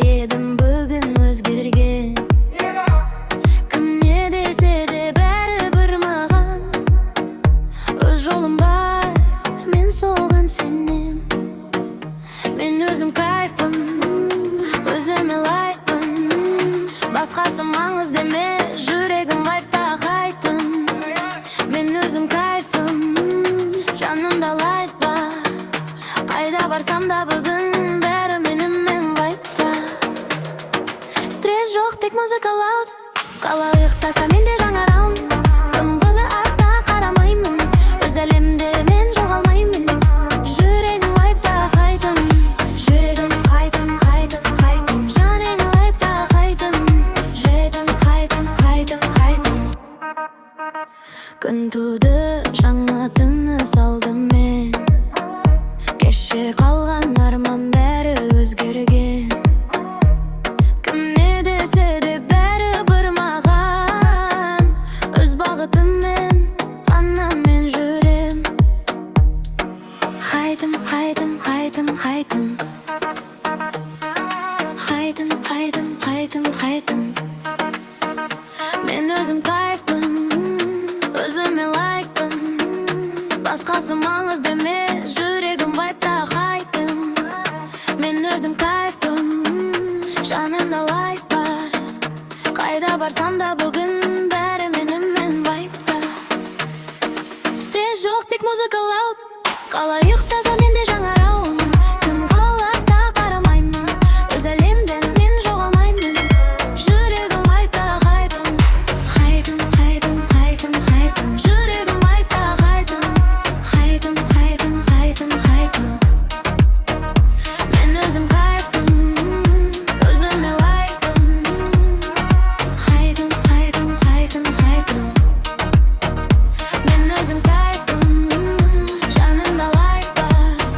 едім бүгін өзгерген. Кім не десе де бәрібір маған. Өз жолым бар, мен соған сенем. Мен өзім кайфпын, өзіме лайкпын. Басқасы маңызды емес, жүрегім вайбта қайтын. Мен өзім кайфпын, жанымда лайт бар. Қайда барсам да бүгін бәрі менімен вайбта. Стресс жоқ, тек музыка лаут. Қалай ұйықтаса менде жаңарам. Дымғылы артта қарамаймын. Өз әлемде мен жоғалмаймын. Жүрегім вайбта қайтын. Жүрегім қайтын, қайтын, қайтын. Жаныңа вайбта қайтын. Жетім қайтын, қайтын, қайтын. Күн туды, жаңа тыныс алдым мен. Кеше қалған арман бәрі өзгерген. Кім не десе де бәрібір маған. Өз бағытыммен ғана мен жүрем. Қайтым, қайтым, қайтым, қайтым. Қайтым, қайтым, қайтым, қайтым. Мен өзім кайфпын, өзіме лайкпын. Басқасы маңызды емес, жүрегім вайбта қайтын. Мен өзім кайфпын, жанымда лайк бар. Қайда барсам да бүгін бәрі менімен вайбта. Стресс жоқ, тек музыка лаут. Қалай ұйықтаса менде жаңарауым. Кім қалар да қарамаймын. Өз әлемден мен жоғалмаймын. Жүрегім вайбта қайтын. Қайтын, қайтын, қайтын, қайтын. Жүрегім вайбта қайтын. Қайтын, қайтын, қайтын, қайтын. Мен өзім кайфпын, өзіме лайкпын. Қайтын, қайтын, қайтын, қайтын. Мен өзім кайфпын, жанымда лайк бар.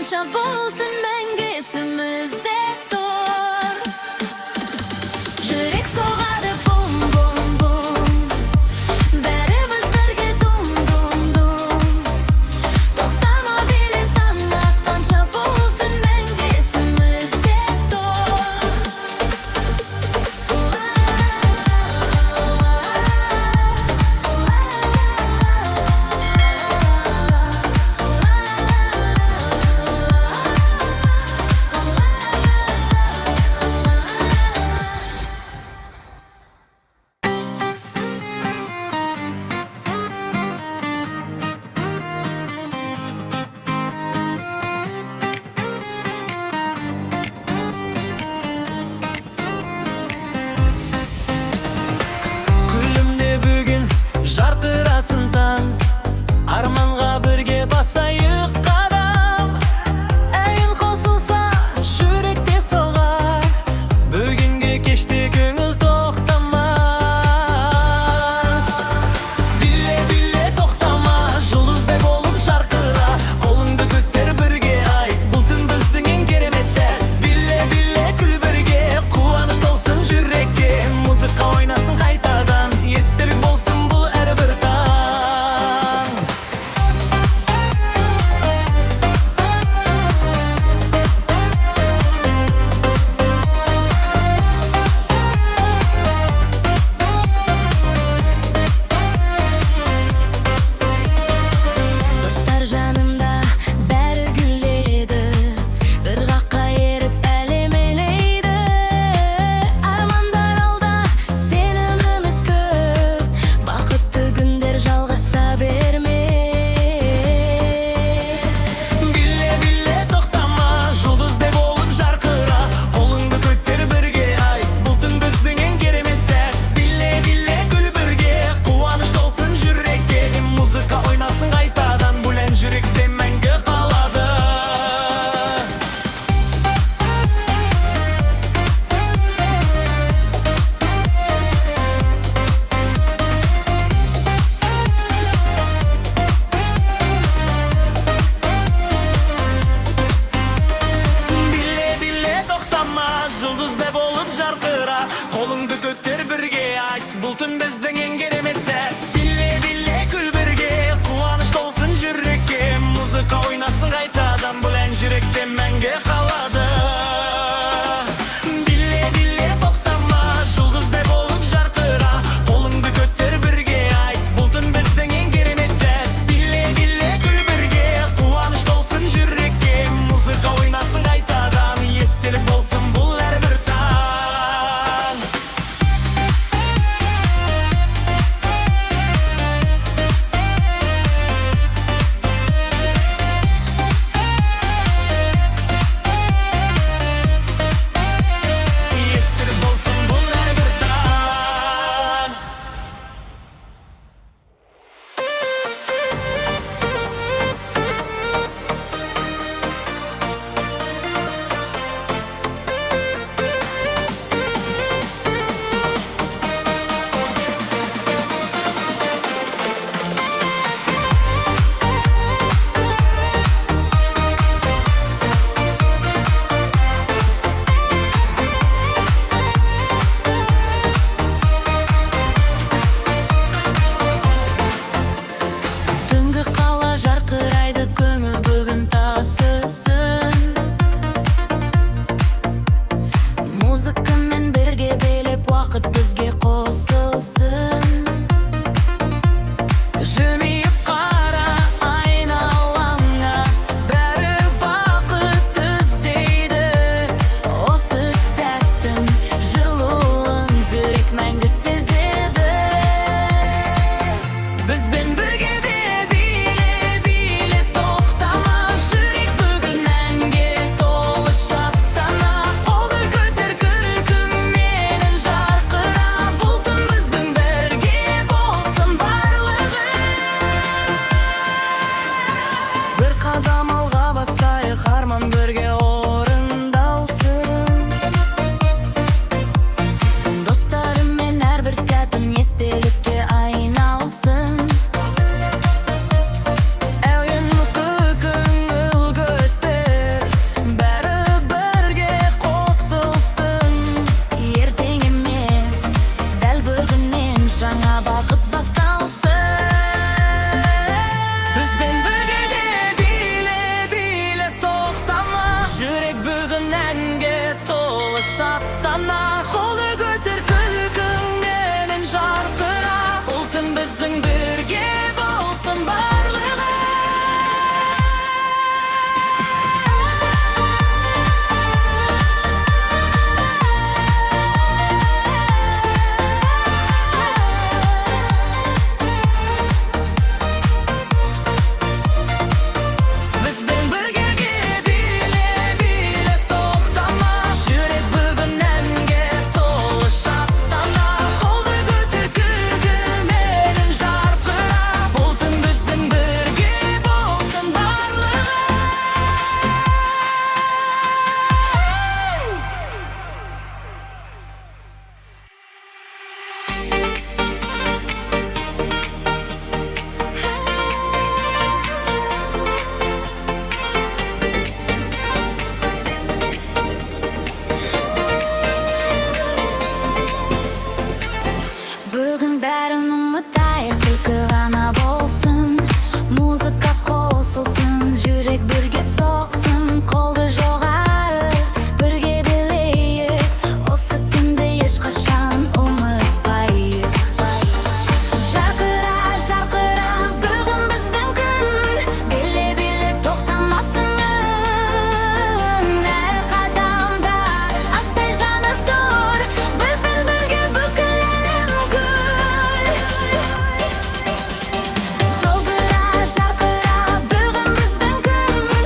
Qancha bo'ltin menga esimizda tur. Yurak so'g'adi bum bum bum, barimiz birga dum dum dum. To'xtama dilim tanlat, qancha bo'ltin menga esimizda tur. Күлімде бүгін жарқырасын таң, арманға бірге басайық қадам. Әйін қосылса жүректе соғар, бүгінгі кеште көңіл тоқтамас. Биле биле тоқтама, жұлдыздай болып жарқыра, қолыңды көтер бірге айт, бұл түн біздің ең керемет сәт. Биле биле күл бірге, қуаныш толсын жүрекке, музыка ойнасын қайтадан, естілік болсын бұл әрбір таң. Yürek birge soqsin, qoldi жоғары. Birge bileyik, осы күнді ешқашан ұмытпайық. Жарқыра, жарқыра, бүгін біздің күн. Биле-биле тоқтамасын үн. Әр қадамда аттай жанып тұр. Бізбен бірге бүкіл әлем гүл. Жолдыра, жарқыра, бүгін біздің күн.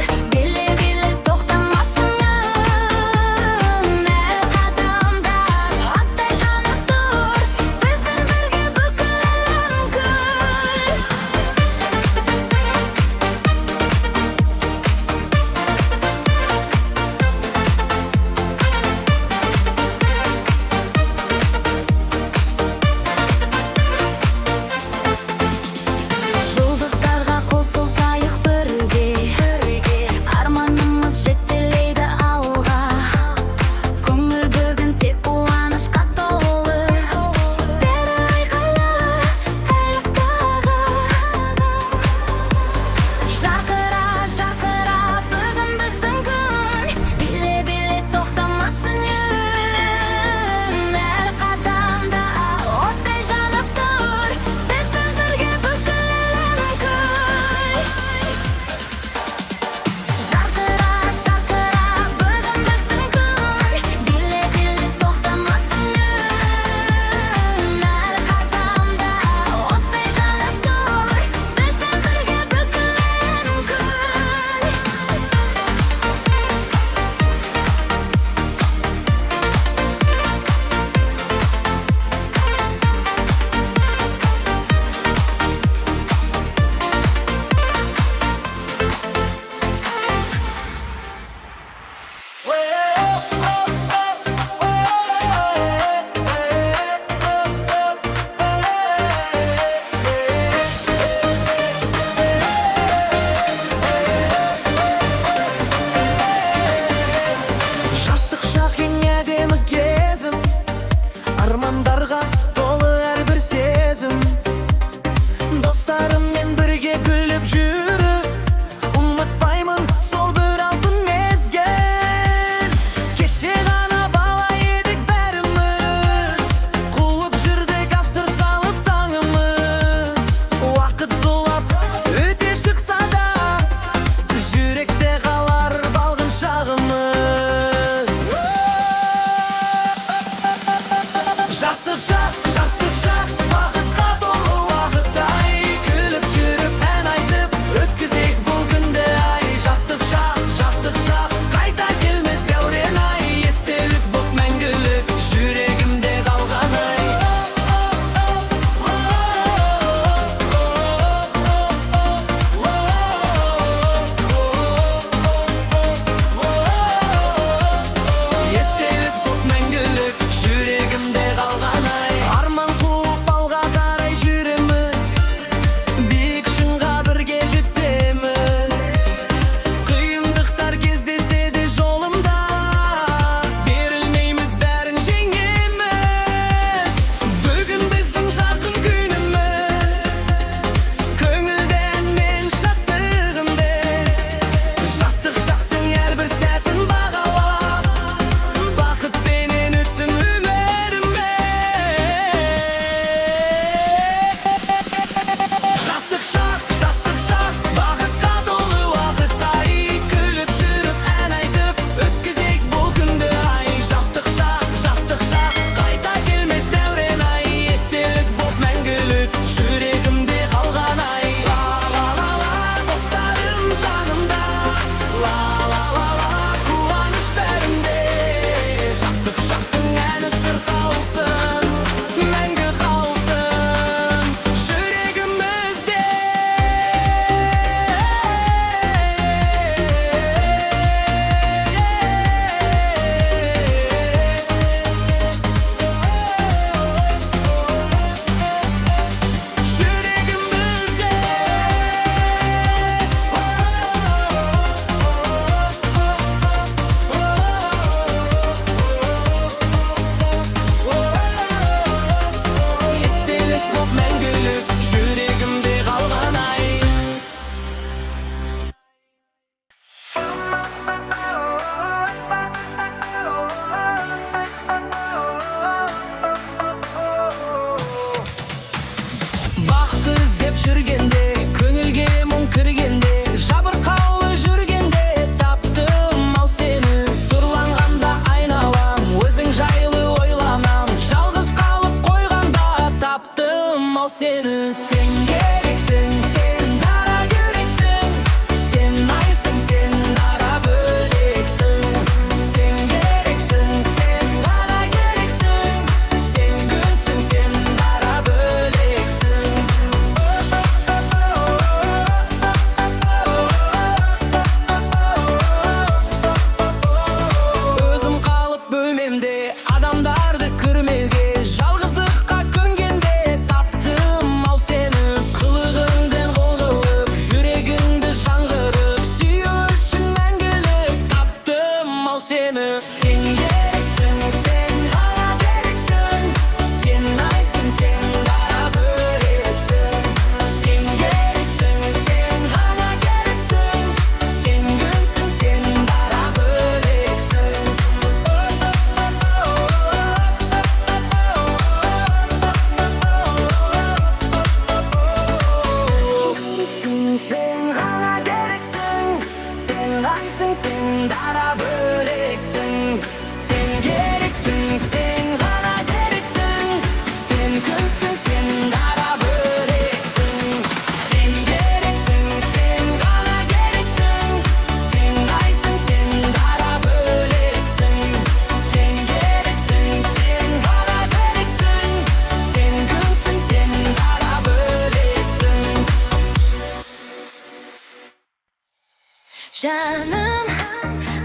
Жаным,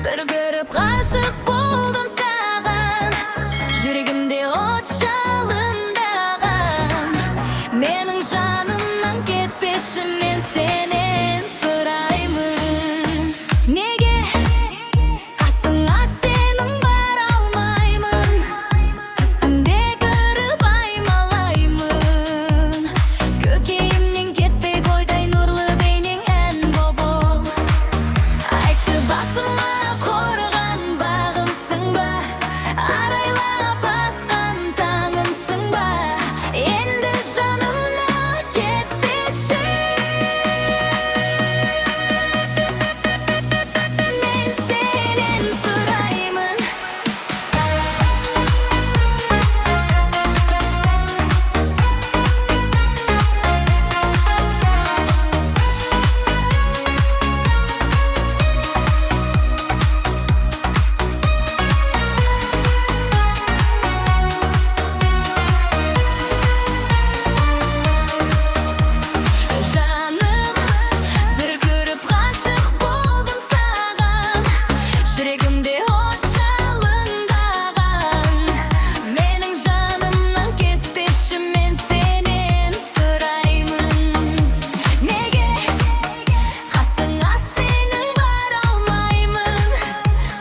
bir görüp aşık buldum sağan. Yüreğimde ot çalındağan. Menin janımdan ketpeşim men senen sırayımın. Nege qasыңа senin бар almayımın. Түсімде көріп аймалаймын. Көкейімнен кетпей қойдай нұрлы бейнең ән бол. Айтшы басыма қорған бағымсың ба, арайлап атқан таңымсың ба, енді жанымнан кетпеші. Мен сенен сұраймын. Жаным, bir görüp aşık buldum sağan. Yüreğimde ot çalındağan. Menin janımdan ketpeşim men senen sırayımın. Nege qasыңа senin бар almayımın.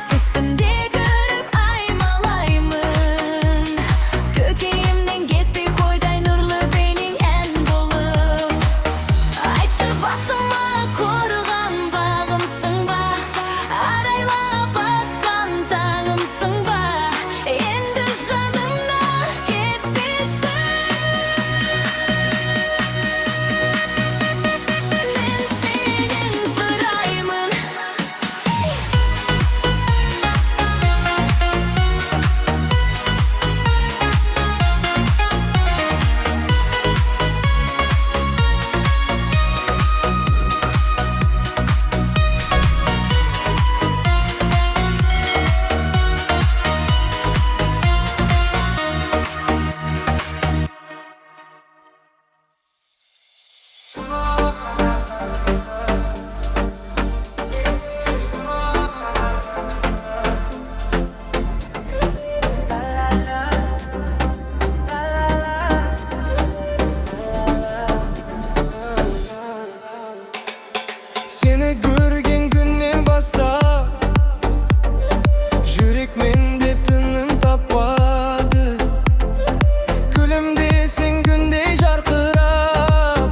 Түсімде көріп аймалаймын. Көкейімнен кетпей қойдай нұрлы бейнең ән болып. Айтшы басыма қорған бағымсың ба, арайлап атқан таңымсың ба, енді жанымнан кетпеші. Мен сенен сұраймын. Seni görgen günden бастап, жүрек менде тыным таппады. Күлімдесің күндей жарқырап,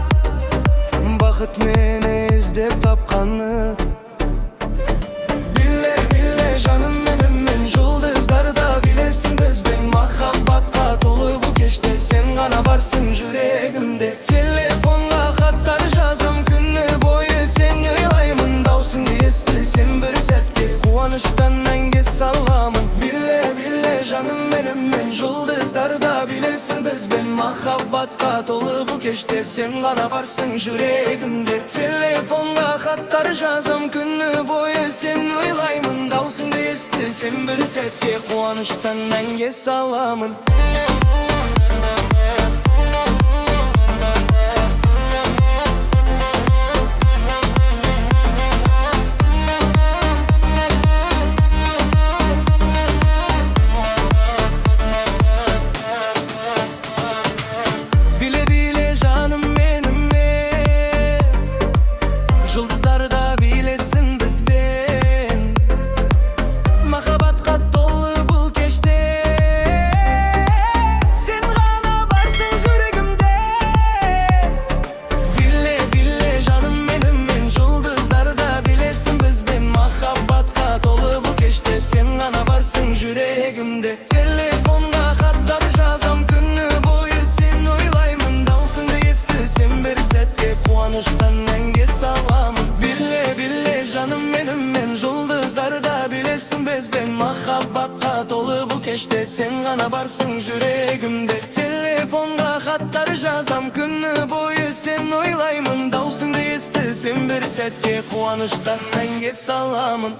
бақыт мені іздеп тапқаны. Биле, биле жаным менің, мен жұлдыздарда билесің бізбен. Махаббатқа толы бұл кеште сен ғана барсың жүрегімде. Телефонға хаттар жазам күні бойы, сен ойлаймын, даусыңды естісем бір сәтке қуаныштан әнге саламын. Биле, биле жаным менің, мен жұлдыздарда билесің бізбен. Махаббатқа толы бұл кеште сен ғана барсың жүрегімде. Телефонға хаттар жазам күні бойы, сен ойлаймын, даусыңды естісем бір сәтке қуаныштан әнге саламын. Bile bile canım benim ben, жұлдыздарда билесің бізбен. Махаббатқа толы бұл кеште сен ғана барсың жүрегімде. Биле, биле жаным менің, мен жұлдыздарда билесің бізбен. Махаббатқа толы бұл кеште сен ғана барсың жүрегімде. Телефонға хаттар жазам күні бойы, сен ойлаймын, даусыңды естісем бір сәтке қуаныштан әнге саламын. Биле, биле жаным менің, мен жұлдыздарда билесің бізбен. Махаббатқа толы бұл кеште сен ғана барсың жүрегімде. Телефонға хаттар жазам күні бойы, сен ойлаймын, даусыңды естісем бір сәтке қуаныштан әнге саламын.